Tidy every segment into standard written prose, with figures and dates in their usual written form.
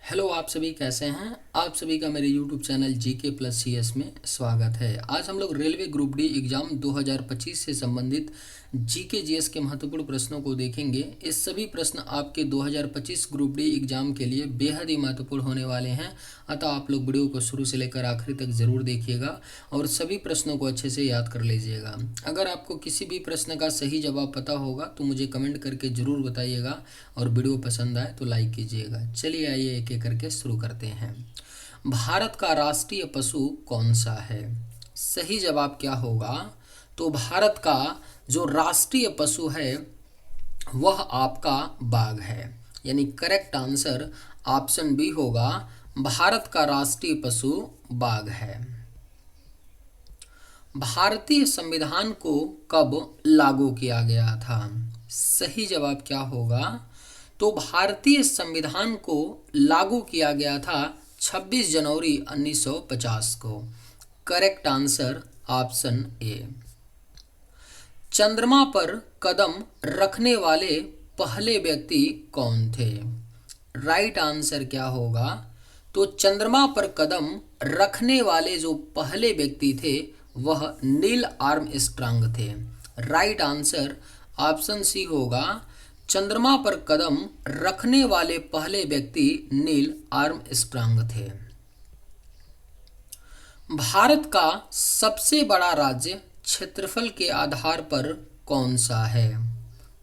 Hello, आप सभी कैसे हैं। आप सभी का मेरे YouTube channel GK plus CS में स्वागत है। आज हम लोग रेलवे ग्रुप डी एग्ज़ाम 2025 से संबंधित जीके जीएस के महत्वपूर्ण प्रश्नों को देखेंगे। ये सभी प्रश्न आपके 2025 ग्रुप डी एग्ज़ाम के लिए बेहद ही महत्वपूर्ण होने वाले हैं। अतः आप लोग वीडियो को शुरू से लेकर आखिरी तक ज़रूर देखिएगा और सभी प्रश्नों को अच्छे से याद कर लीजिएगा। अगर आपको किसी भी प्रश्न का सही जवाब पता होगा तो मुझे कमेंट करके ज़रूर बताइएगा और वीडियो पसंद आए तो लाइक कीजिएगा। चलिए आइए एक एक करके शुरू करते हैं। भारत का राष्ट्रीय पशु कौन सा है? सही जवाब क्या होगा? तो भारत का जो राष्ट्रीय पशु है वह आपका बाघ है। यानी करेक्ट आंसर ऑप्शन बी होगा, भारत का राष्ट्रीय पशु बाघ है। भारतीय संविधान को कब लागू किया गया था? सही जवाब क्या होगा? तो भारतीय संविधान को लागू किया गया था 26 जनवरी 1950 को। Correct answer option A. चंद्रमा पर कदम रखने वाले पहले व्यक्ति कौन थे? राइट आंसर क्या होगा? तो चंद्रमा पर कदम रखने वाले जो पहले व्यक्ति थे वह नील आर्मस्ट्रांग थे। राइट आंसर ऑप्शन सी होगा, चंद्रमा पर कदम रखने वाले पहले व्यक्ति नील आर्मस्ट्रांग थे। भारत का सबसे बड़ा राज्य क्षेत्रफल के आधार पर कौन सा है?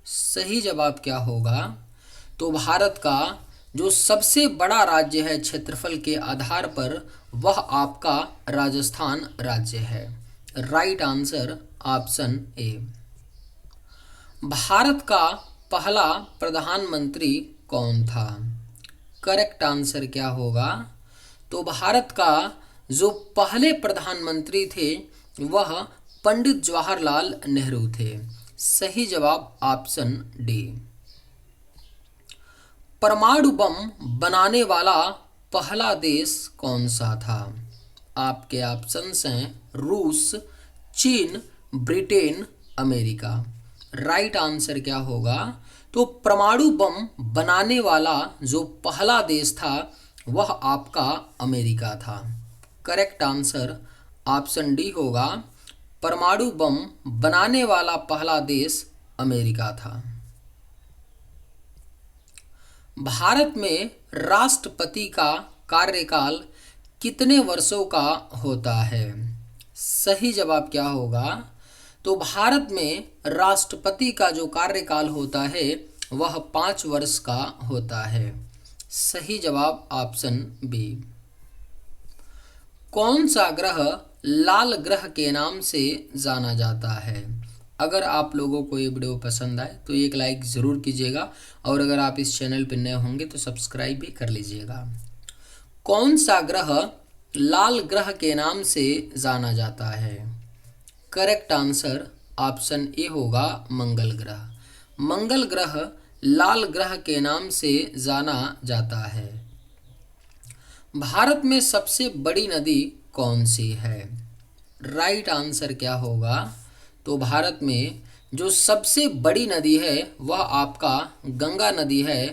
सही जवाब क्या होगा? तो भारत का जो सबसे बड़ा राज्य है क्षेत्रफल के आधार पर वह आपका राजस्थान राज्य है। Right answer option A. Bharat का पहला प्रधानमंत्री कौन था? करेक्ट आंसर क्या होगा? तो भारत का जो पहले प्रधानमंत्री थे वह पंडित जवाहरलाल नेहरू थे। सही जवाब ऑप्शन डी। परमाणु बम बनाने वाला पहला देश कौन सा था? आपके ऑप्शंस हैं रूस, चीन, ब्रिटेन, अमेरिका। राइट आंसर क्या होगा? तो परमाणु बम बनाने वाला जो पहला देश था वह आपका अमेरिका था। करेक्ट आंसर ऑप्शन डी होगा, परमाणु बम बनाने वाला पहला देश अमेरिका था। भारत में राष्ट्रपति का कार्यकाल कितने वर्षों का होता है? सही जवाब क्या होगा? तो भारत में राष्ट्रपति का जो कार्यकाल होता है वह 5 वर्ष का होता है। सही जवाब ऑप्शन बी। कौन सा ग्रह लाल ग्रह के नाम से जाना जाता है? अगर आप लोगों को ये वीडियो पसंद आए तो एक लाइक ज़रूर कीजिएगा और अगर आप इस चैनल पर नए होंगे तो सब्सक्राइब भी कर लीजिएगा। कौन सा ग्रह लाल ग्रह के नाम से जाना जाता है? करेक्ट आंसर ऑप्शन ए होगा, मंगल ग्रह। मंगल ग्रह लाल ग्रह के नाम से जाना जाता है। भारत में सबसे बड़ी नदी कौन सी है? राइट आंसर क्या होगा? तो भारत में जो सबसे बड़ी नदी है वह आपका गंगा नदी है,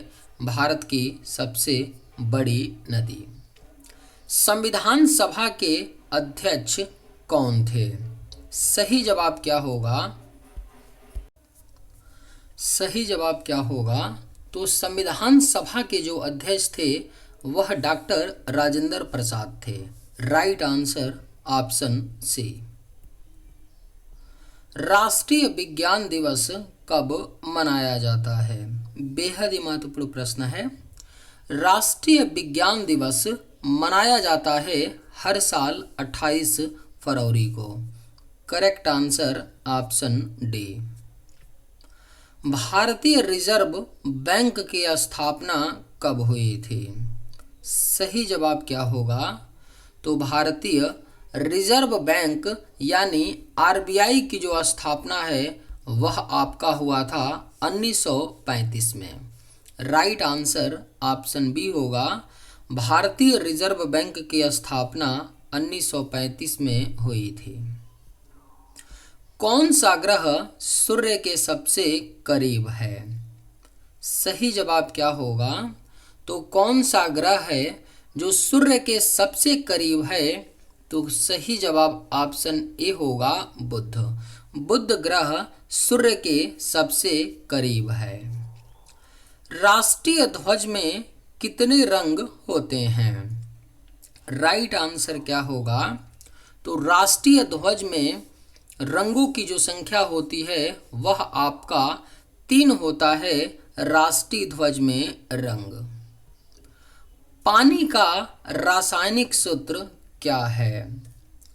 भारत की सबसे बड़ी नदी। संविधान सभा के अध्यक्ष कौन थे? सही जवाब क्या होगा? सही जवाब क्या होगा? तो संविधान सभा के जो अध्यक्ष थे वह डॉक्टर राजेंद्र प्रसाद थे। Right answer option C. राष्ट्रीय विज्ञान दिवस कब मनाया जाता है? बेहद ही महत्वपूर्ण प्रश्न है। राष्ट्रीय विज्ञान दिवस मनाया जाता है हर साल 28 फरवरी को। Correct answer option D. भारतीय रिजर्व बैंक की स्थापना कब हुई थी? सही जवाब क्या होगा? तो भारतीय रिजर्व बैंक यानी आरबीआई की जो स्थापना है वह आपका हुआ था 1935 में। राइट आंसर ऑप्शन बी होगा, भारतीय रिजर्व बैंक की स्थापना 1935 में हुई थी। कौन सा ग्रह सूर्य के सबसे करीब है? सही जवाब क्या होगा? तो कौन सा ग्रह है जो सूर्य के सबसे करीब है? तो सही जवाब ऑप्शन ए होगा बुध। बुध ग्रह सूर्य के सबसे करीब है। राष्ट्रीय ध्वज में कितने रंग होते हैं? राइट आंसर क्या होगा? तो राष्ट्रीय ध्वज में रंगों की जो संख्या होती है वह आपका 3 होता है। राष्ट्रीय ध्वज में रंग। पानी का रासायनिक सूत्र क्या है?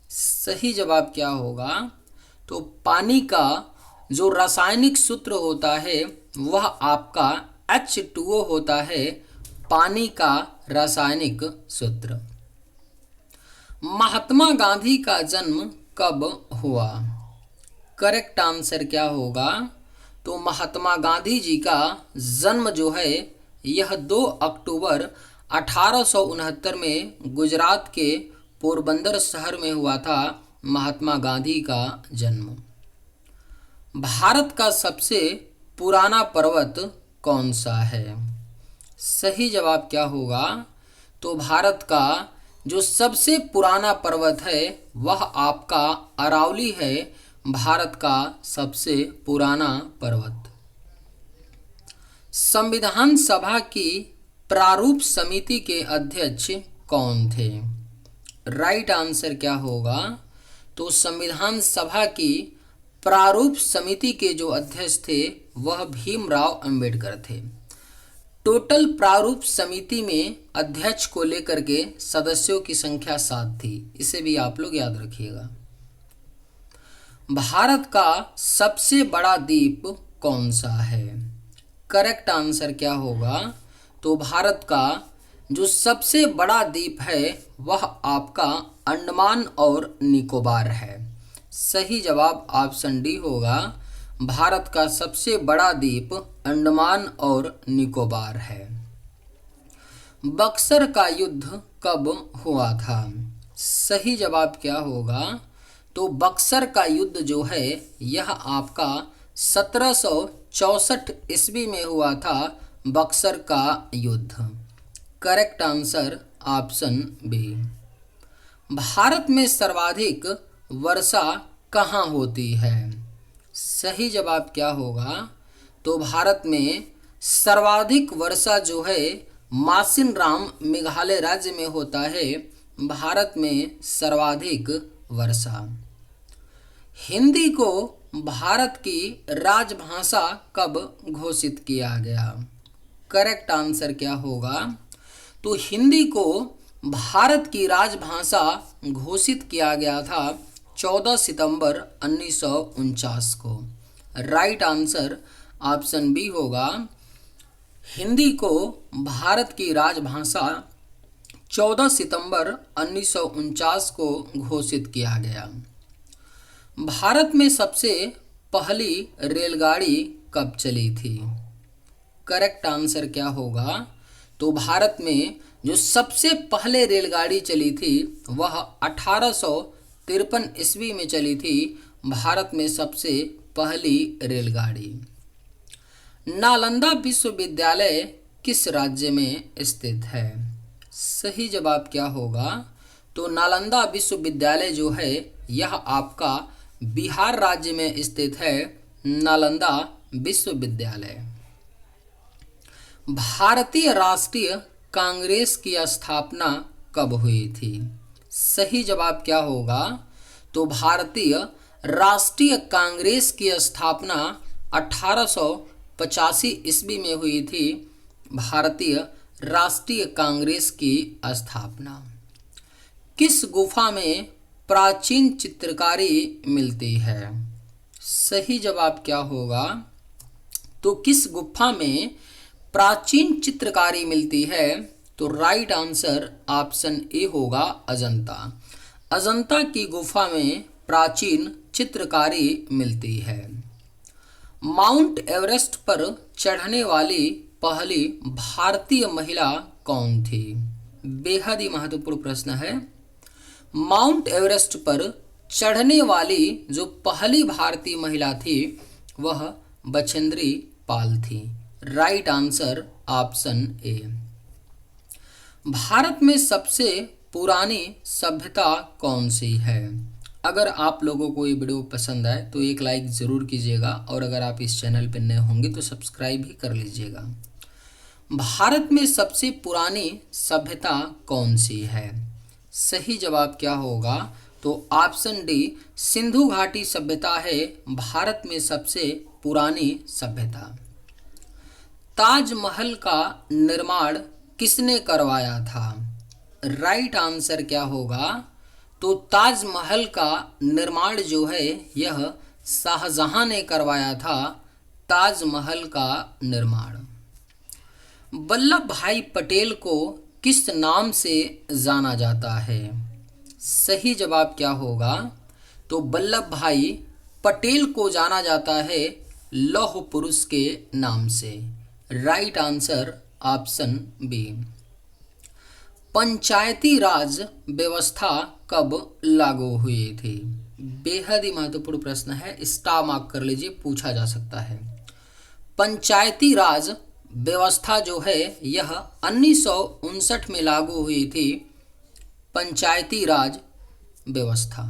सही जवाब क्या होगा? तो पानी का जो रासायनिक सूत्र होता है वह आपका H2O होता है। पानी का रासायनिक सूत्र। महात्मा गांधी का जन्म कब हुआ? करेक्ट आंसर क्या होगा? तो महात्मा गांधी जी का जन्म जो है यह 2 अक्टूबर 1869 में गुजरात के पोरबंदर शहर में हुआ था। महात्मा गांधी का जन्म। भारत का सबसे पुराना पर्वत कौन सा है? सही जवाब क्या होगा? तो भारत का जो सबसे पुराना पर्वत है वह आपका अरावली है। भारत का सबसे पुराना पर्वत। संविधान सभा की प्रारूप समिति के अध्यक्ष कौन थे? राइट आंसर क्या होगा? तो संविधान सभा की प्रारूप समिति के जो अध्यक्ष थे वह भीमराव अंबेडकर थे। टोटल प्रारूप समिति में अध्यक्ष को लेकर के सदस्यों की संख्या 7 थी। इसे भी आप लोग याद रखिएगा। भारत का सबसे बड़ा द्वीप कौन सा है? करेक्ट आंसर क्या होगा? तो भारत का जो सबसे बड़ा द्वीप है वह आपका अंडमान और निकोबार है। सही जवाब ऑप्शन डी होगा। भारत का सबसे बड़ा द्वीप अंडमान और निकोबार है। बक्सर का युद्ध कब हुआ था? सही जवाब क्या होगा? तो बक्सर का युद्ध जो है यह आपका 1764 ईस्वी में हुआ था। बक्सर का युद्ध। Correct answer option B. Bharat में सर्वाधिक वर्षा कहाँ होती है? सही जवाब क्या होगा? तो भारत में सर्वाधिक वर्षा जो है मासिन राम मेघालय राज्य में होता है। भारत में सर्वाधिक वर्षा। हिंदी को भारत की राजभाषा कब घोषित किया गया? करेक्ट आंसर क्या होगा? तो हिंदी को भारत की राजभाषा घोषित किया गया था 14 सितंबर 1949 को। राइट आंसर ऑप्शन बी होगा। हिंदी को भारत की राजभाषा 14 सितंबर 1949 को घोषित किया गया। भारत में सबसे पहली रेलगाड़ी कब चली थी? करेक्ट आंसर क्या होगा? तो भारत में जो सबसे पहले रेलगाड़ी चली थी वह 1853 ईस्वी में चली थी। भारत में सबसे पहली रेलगाड़ी। नालंदा विश्वविद्यालय किस राज्य में स्थित है? सही जवाब क्या होगा? तो नालंदा विश्वविद्यालय जो है यह आपका बिहार राज्य में स्थित है। नालंदा विश्वविद्यालय। भारतीय राष्ट्रीय कांग्रेस की स्थापना कब हुई थी? सही जवाब क्या होगा? तो भारतीय राष्ट्रीय कांग्रेस की स्थापना 1885 ईस्वी में हुई थी। भारतीय राष्ट्रीय कांग्रेस की स्थापना। किस गुफा में प्राचीन चित्रकारी मिलती है? सही जवाब क्या होगा? तो किस गुफा में प्राचीन चित्रकारी मिलती है? तो राइट आंसर ऑप्शन ए होगा अजंता। अजंता की गुफा में प्राचीन चित्रकारी मिलती है। माउंट एवरेस्ट पर चढ़ने वाली पहली भारतीय महिला कौन थी? बेहद ही महत्वपूर्ण प्रश्न है। माउंट एवरेस्ट पर चढ़ने वाली जो पहली भारतीय महिला थी वह बछेंद्री पाल थी। Right answer option A. Bharat में सबसे पुरानी सभ्यता कौन सी है? अगर आप लोगों को ये वीडियो पसंद आए तो एक लाइक ज़रूर कीजिएगा और अगर आप इस चैनल पर नए होंगे तो सब्सक्राइब भी कर लीजिएगा। भारत में सबसे पुरानी सभ्यता कौन सी है? सही जवाब क्या होगा? तो ऑप्शन डी, सिंधु घाटी सभ्यता है भारत में सबसे पुरानी सभ्यता। ताजमहल का निर्माण किसने करवाया था? राइट आंसर क्या होगा? तो ताजमहल का निर्माण जो है यह शाहजहां ने करवाया था। ताजमहल का निर्माण। वल्लभ भाई पटेल को किस नाम से जाना जाता है? सही जवाब क्या होगा? तो वल्लभ भाई पटेल को जाना जाता है लौह पुरुष के नाम से। Right answer option B. Panchayati Raj व्यवस्था कब लागू हुई थी? बेहद ही महत्वपूर्ण प्रश्न है, स्टार मार्क कर लीजिए, पूछा जा सकता है। पंचायती राज व्यवस्था जो है यह 1959 में लागू हुई थी। पंचायती राज व्यवस्था।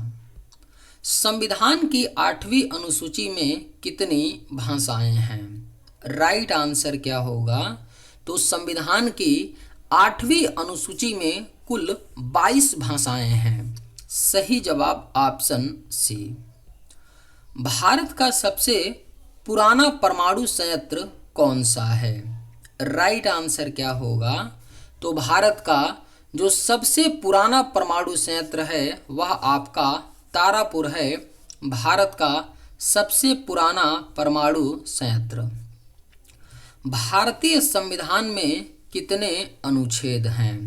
संविधान की 8वीं अनुसूची में कितनी भाषाएं हैं? राइट आंसर क्या होगा? तो संविधान की 8वीं अनुसूची में कुल 22 भाषाएं हैं। सही जवाब ऑप्शन सी। भारत का सबसे पुराना परमाणु संयंत्र कौन सा है? राइट आंसर क्या होगा? तो भारत का जो सबसे पुराना परमाणु संयंत्र है वह आपका तारापुर है। भारत का सबसे पुराना परमाणु संयंत्र। भारतीय संविधान में कितने अनुच्छेद हैं?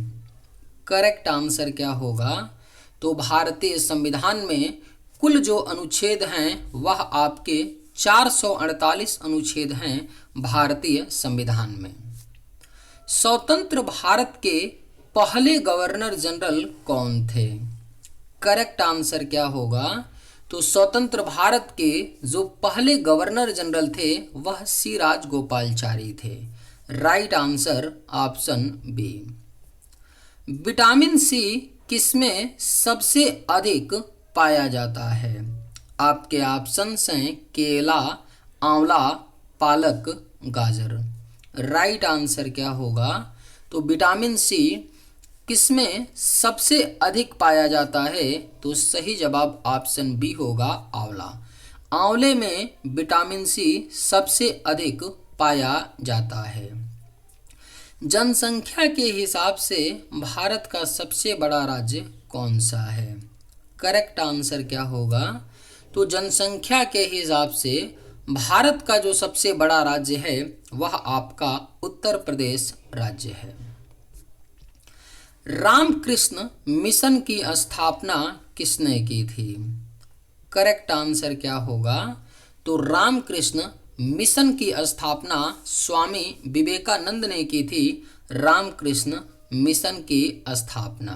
करेक्ट आंसर क्या होगा? तो भारतीय संविधान में कुल जो अनुच्छेद हैं वह आपके 448 अनुच्छेद हैं भारतीय संविधान में। स्वतंत्र भारत के पहले गवर्नर जनरल कौन थे? करेक्ट आंसर क्या होगा? तो स्वतंत्र भारत के जो पहले गवर्नर जनरल थे वह सी राजगोपालाचारी थे। Right answer option B. Vitamin C किसमें सबसे अधिक पाया जाता है? आपके ऑप्शंस हैं केला, आंवला, पालक, गाजर। राइट आंसर क्या होगा? तो विटामिन सी किसमें सबसे अधिक पाया जाता है? तो सही जवाब ऑप्शन बी होगा, आंवला। आंवले में विटामिन सी सबसे अधिक पाया जाता है। जनसंख्या के हिसाब से भारत का सबसे बड़ा राज्य कौन सा है? करेक्ट आंसर क्या होगा? तो जनसंख्या के हिसाब से भारत का जो सबसे बड़ा राज्य है वह आपका उत्तर प्रदेश राज्य है। रामकृष्ण मिशन की स्थापना किसने की थी? करेक्ट आंसर क्या होगा? तो रामकृष्ण मिशन की स्थापना स्वामी विवेकानंद ने की थी। रामकृष्ण मिशन की स्थापना।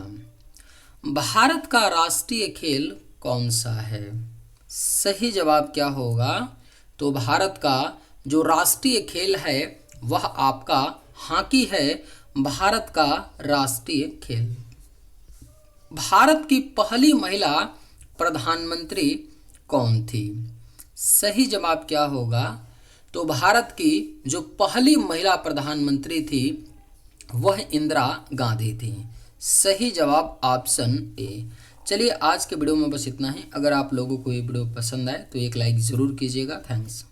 भारत का राष्ट्रीय खेल कौन सा है? सही जवाब क्या होगा? तो भारत का जो राष्ट्रीय खेल है वह आपका हॉकी है। भारत का राष्ट्रीय खेल। भारत की पहली महिला प्रधानमंत्री कौन थी? सही जवाब क्या होगा? तो भारत की जो पहली महिला प्रधानमंत्री थी वह इंदिरा गांधी थी। सही जवाब ऑप्शन ए। चलिए आज के वीडियो में बस इतना ही। अगर आप लोगों को ये वीडियो पसंद आए तो एक लाइक ज़रूर कीजिएगा। थैंक्स।